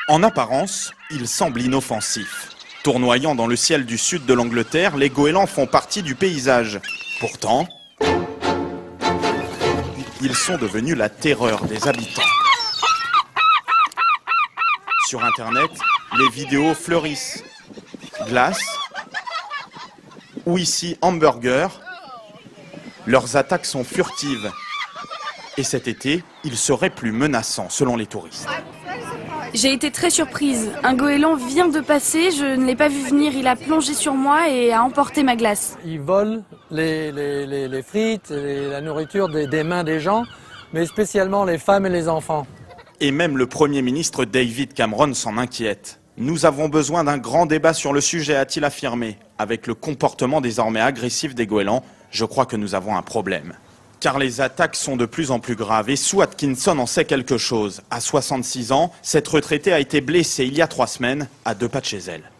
En apparence, il semble inoffensif. Tournoyant dans le ciel du sud de l'Angleterre, les goélands font partie du paysage. Pourtant, ils sont devenus la terreur des habitants. Sur Internet, les vidéos fleurissent. Glace, ou ici hamburger, leurs attaques sont furtives. Et cet été, ils seraient plus menaçants selon les touristes. J'ai été très surprise. Un goéland vient de passer, je ne l'ai pas vu venir, il a plongé sur moi et a emporté ma glace. Ils volent les frites, la nourriture des mains des gens, mais spécialement les femmes et les enfants. Et même le Premier ministre David Cameron s'en inquiète. Nous avons besoin d'un grand débat sur le sujet, a-t-il affirmé. Avec le comportement désormais agressif des goélands, je crois que nous avons un problème. Car les attaques sont de plus en plus graves et Sue Atkinson en sait quelque chose. À 66 ans, cette retraitée a été blessée il y a 3 semaines, à 2 pas de chez elle.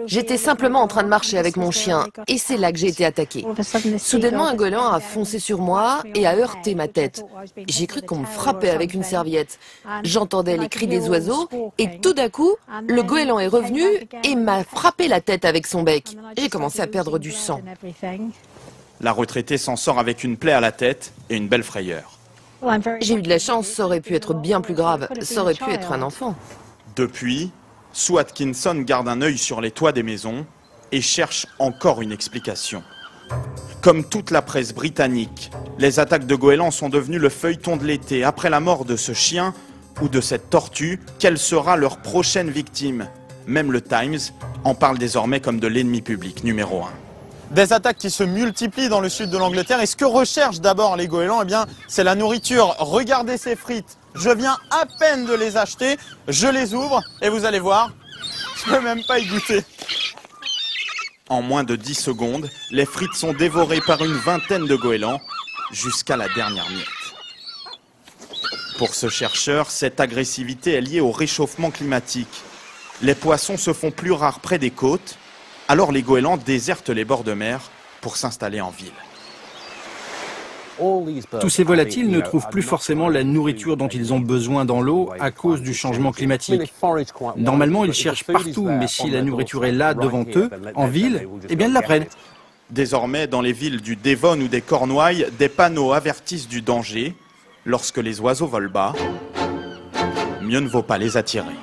J'étais simplement en train de marcher avec mon chien et c'est là que j'ai été attaquée. Soudainement, un goéland a foncé sur moi et a heurté ma tête. J'ai cru qu'on me frappait avec une serviette. J'entendais les cris des oiseaux et tout d'un coup, le goéland est revenu et m'a frappé la tête avec son bec. J'ai commencé à perdre du sang. La retraitée s'en sort avec une plaie à la tête et une belle frayeur. J'ai eu de la chance, ça aurait pu être bien plus grave. Ça aurait pu être un enfant. Depuis, Sue Atkinson garde un œil sur les toits des maisons et cherche encore une explication. Comme toute la presse britannique, les attaques de goélands sont devenues le feuilleton de l'été. Après la mort de ce chien ou de cette tortue, quelle sera leur prochaine victime? Même le Times en parle désormais comme de l'ennemi public numéro 1. Des attaques qui se multiplient dans le sud de l'Angleterre. Et ce que recherchent d'abord les goélands, eh bien, c'est la nourriture. Regardez ces frites. Je viens à peine de les acheter. Je les ouvre et vous allez voir, je ne peux même pas y goûter. En moins de 10 secondes, les frites sont dévorées par une vingtaine de goélands jusqu'à la dernière miette. Pour ce chercheur, cette agressivité est liée au réchauffement climatique. Les poissons se font plus rares près des côtes. Alors les goélands désertent les bords de mer pour s'installer en ville. Tous ces volatiles ne trouvent plus forcément la nourriture dont ils ont besoin dans l'eau à cause du changement climatique. Normalement, ils cherchent partout, mais si la nourriture est là devant eux, en ville, eh bien ils la prennent. Désormais, dans les villes du Devon ou des Cornouailles, des panneaux avertissent du danger. Lorsque les oiseaux volent bas, mieux ne vaut pas les attirer.